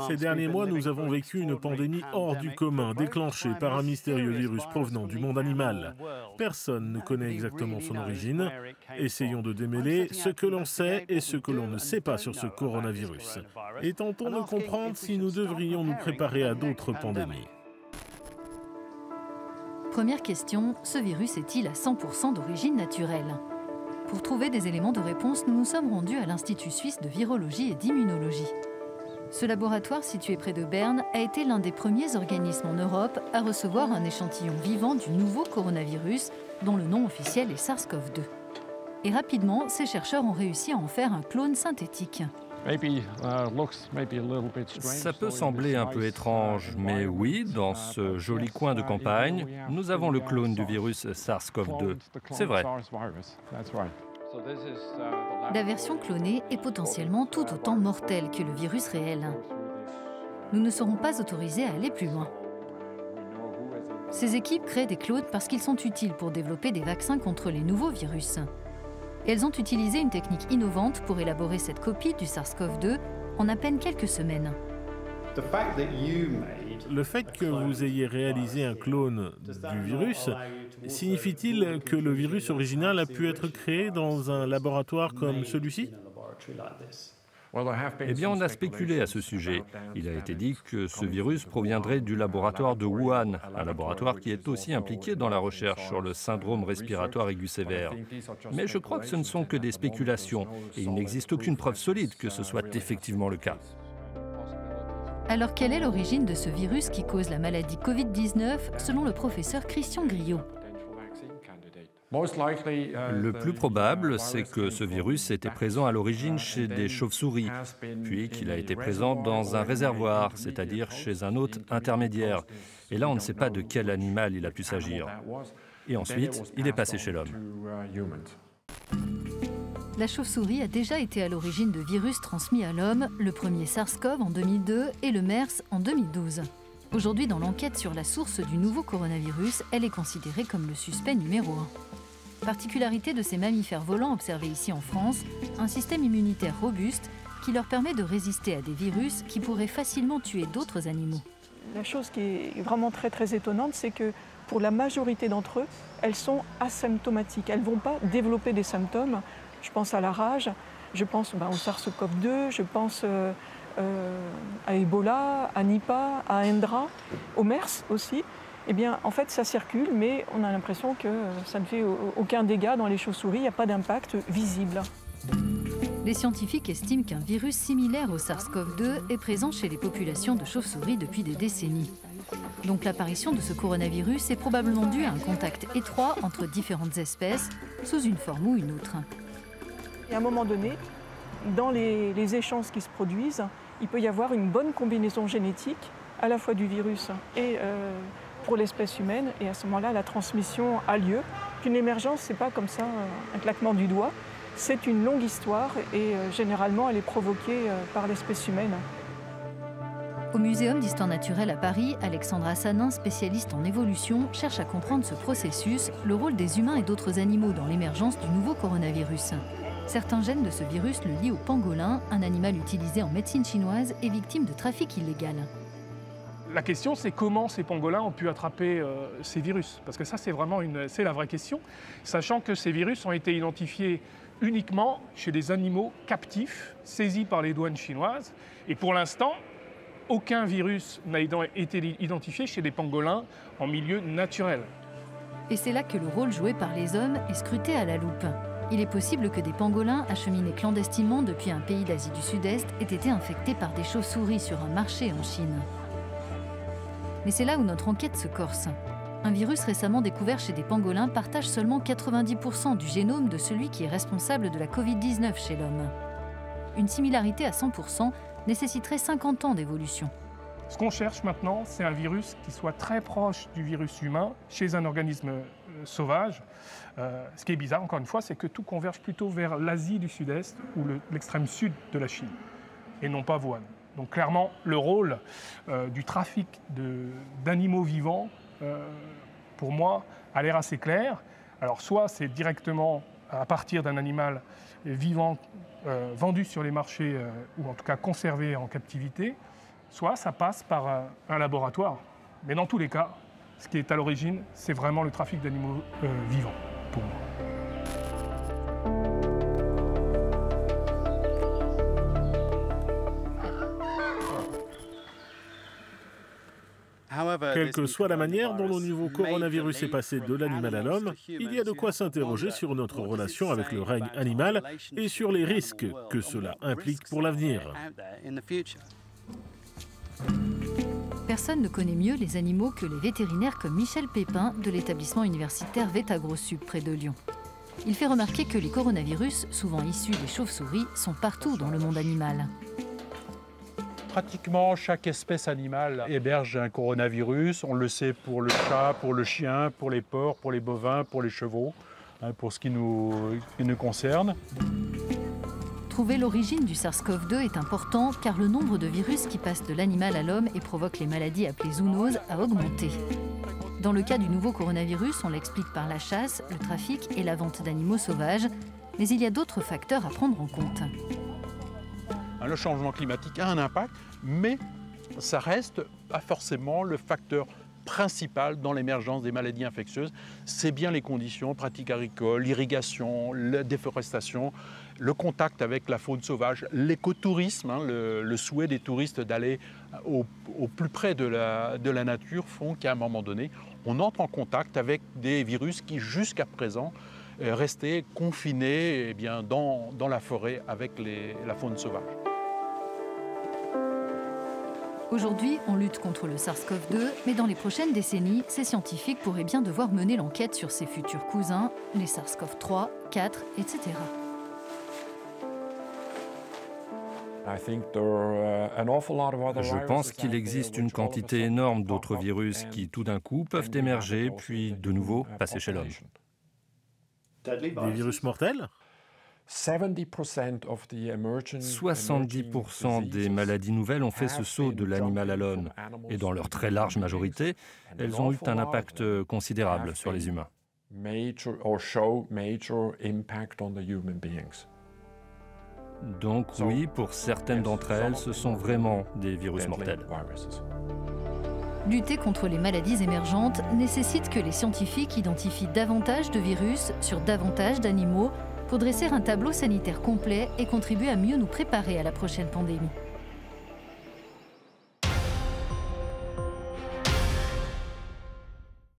Ces derniers mois, nous avons vécu une pandémie hors du commun, déclenchée par un mystérieux virus provenant du monde animal. Personne ne connaît exactement son origine. Essayons de démêler ce que l'on sait et ce que l'on ne sait pas sur ce coronavirus. Et tentons de comprendre si nous devrions nous préparer à d'autres pandémies. Première question, ce virus est-il à 100% d'origine naturelle? Pour trouver des éléments de réponse, nous nous sommes rendus à l'Institut suisse de virologie et d'immunologie. Ce laboratoire, situé près de Berne, a été l'un des premiers organismes en Europe à recevoir un échantillon vivant du nouveau coronavirus, dont le nom officiel est SARS-CoV-2. Et rapidement, ces chercheurs ont réussi à en faire un clone synthétique. Ça peut sembler un peu étrange, mais oui, dans ce joli coin de campagne, nous avons le clone du virus SARS-CoV-2. C'est vrai. La version clonée est potentiellement tout autant mortelle que le virus réel. Nous ne serons pas autorisés à aller plus loin. Ces équipes créent des clones parce qu'ils sont utiles pour développer des vaccins contre les nouveaux virus. Et elles ont utilisé une technique innovante pour élaborer cette copie du SARS-CoV-2 en à peine quelques semaines. Le fait que vous ayez réalisé un clone du virus, signifie-t-il que le virus original a pu être créé dans un laboratoire comme celui-ci? Eh bien, on a spéculé à ce sujet. Il a été dit que ce virus proviendrait du laboratoire de Wuhan, un laboratoire qui est aussi impliqué dans la recherche sur le syndrome respiratoire aigu sévère. Mais je crois que ce ne sont que des spéculations et il n'existe aucune preuve solide que ce soit effectivement le cas. Alors, quelle est l'origine de ce virus qui cause la maladie Covid-19, selon le professeur Christian Griot? Le plus probable, c'est que ce virus était présent à l'origine chez des chauves-souris, puis qu'il a été présent dans un réservoir, c'est-à-dire chez un hôte intermédiaire. Et là, on ne sait pas de quel animal il a pu s'agir. Et ensuite, il est passé chez l'homme. La chauve-souris a déjà été à l'origine de virus transmis à l'homme, le premier SARS-CoV en 2002 et le MERS en 2012. Aujourd'hui, dans l'enquête sur la source du nouveau coronavirus, elle est considérée comme le suspect numéro 1. Particularité de ces mammifères volants observés ici en France, un système immunitaire robuste qui leur permet de résister à des virus qui pourraient facilement tuer d'autres animaux. La chose qui est vraiment très étonnante, c'est que pour la majorité d'entre eux, elles sont asymptomatiques. Elles ne vont pas développer des symptômes. Je pense à la rage, je pense au SARS-CoV-2, je pense à Ebola, à Nipah, à Hendra, au MERS aussi. Eh bien, en fait, ça circule, mais on a l'impression que ça ne fait aucun dégât dans les chauves-souris, il n'y a pas d'impact visible. Les scientifiques estiment qu'un virus similaire au SARS-CoV-2 est présent chez les populations de chauves-souris depuis des décennies. Donc l'apparition de ce coronavirus est probablement due à un contact étroit entre différentes espèces, sous une forme ou une autre. Et à un moment donné, dans les échanges qui se produisent, il peut y avoir une bonne combinaison génétique, à la fois du virus et pour l'espèce humaine, et à ce moment-là, la transmission a lieu. Une émergence, ce n'est pas comme ça un claquement du doigt, c'est une longue histoire et généralement, elle est provoquée par l'espèce humaine. Au Muséum d'histoire naturelle à Paris, Alexandre Assanin, spécialiste en évolution, cherche à comprendre ce processus, le rôle des humains et d'autres animaux dans l'émergence du nouveau coronavirus. Certains gènes de ce virus le lient au pangolin, un animal utilisé en médecine chinoise et victime de trafic illégal. La question, c'est comment ces pangolins ont pu attraper ces virus. Parce que ça, c'est vraiment la vraie question, sachant que ces virus ont été identifiés uniquement chez des animaux captifs, saisis par les douanes chinoises. Et pour l'instant, aucun virus n'a été identifié chez des pangolins en milieu naturel. Et c'est là que le rôle joué par les hommes est scruté à la loupe. Il est possible que des pangolins acheminés clandestinement depuis un pays d'Asie du Sud-Est aient été infectés par des chauves-souris sur un marché en Chine. Mais c'est là où notre enquête se corse. Un virus récemment découvert chez des pangolins partage seulement 90% du génome de celui qui est responsable de la Covid-19 chez l'homme. Une similarité à 100% nécessiterait 50 ans d'évolution. Ce qu'on cherche maintenant, c'est un virus qui soit très proche du virus humain chez un organisme sauvage. Ce qui est bizarre, encore une fois, c'est que tout converge plutôt vers l'Asie du Sud-Est ou l'extrême sud de la Chine, et non pas Wuhan. Donc clairement, le rôle du trafic d'animaux vivants, pour moi, a l'air assez clair. Alors soit c'est directement à partir d'un animal vivant vendu sur les marchés ou en tout cas conservé en captivité, soit ça passe par un laboratoire. Mais dans tous les cas, ce qui est à l'origine, c'est vraiment le trafic d'animaux vivants pour moi. Quelle que soit la manière dont le nouveau coronavirus est passé de l'animal à l'homme, il y a de quoi s'interroger sur notre relation avec le règne animal et sur les risques que cela implique pour l'avenir. Personne ne connaît mieux les animaux que les vétérinaires comme Michel Pépin de l'établissement universitaire VetagroSup près de Lyon. Il fait remarquer que les coronavirus, souvent issus des chauves-souris, sont partout dans le monde animal. Pratiquement chaque espèce animale héberge un coronavirus. On le sait pour le chat, pour le chien, pour les porcs, pour les bovins, pour les chevaux, pour ce qui nous concerne. Trouver l'origine du SARS-CoV-2 est important car le nombre de virus qui passent de l'animal à l'homme et provoquent les maladies appelées zoonoses a augmenté. Dans le cas du nouveau coronavirus, on l'explique par la chasse, le trafic et la vente d'animaux sauvages. Mais il y a d'autres facteurs à prendre en compte. Le changement climatique a un impact, mais ça reste pas forcément le facteur principal dans l'émergence des maladies infectieuses. C'est bien les conditions, pratiques agricoles, l'irrigation, la déforestation, le contact avec la faune sauvage, l'écotourisme, le souhait des touristes d'aller au plus près de la nature font qu'à un moment donné, on entre en contact avec des virus qui jusqu'à présent restaient confinés dans la forêt avec la faune sauvage. Aujourd'hui, on lutte contre le SARS-CoV-2, mais dans les prochaines décennies, ces scientifiques pourraient bien devoir mener l'enquête sur ses futurs cousins, les SARS-CoV-3, 4, etc. Je pense qu'il existe une quantité énorme d'autres virus qui, tout d'un coup, peuvent émerger, puis de nouveau passer chez l'homme. Des virus mortels ? 70% des maladies nouvelles ont fait ce saut de l'animal à l'homme. Et dans leur très large majorité, elles ont eu un impact considérable sur les humains. Donc oui, pour certaines d'entre elles, ce sont vraiment des virus mortels. Lutter contre les maladies émergentes nécessite que les scientifiques identifient davantage de virus sur davantage d'animaux pour dresser un tableau sanitaire complet et contribuer à mieux nous préparer à la prochaine pandémie.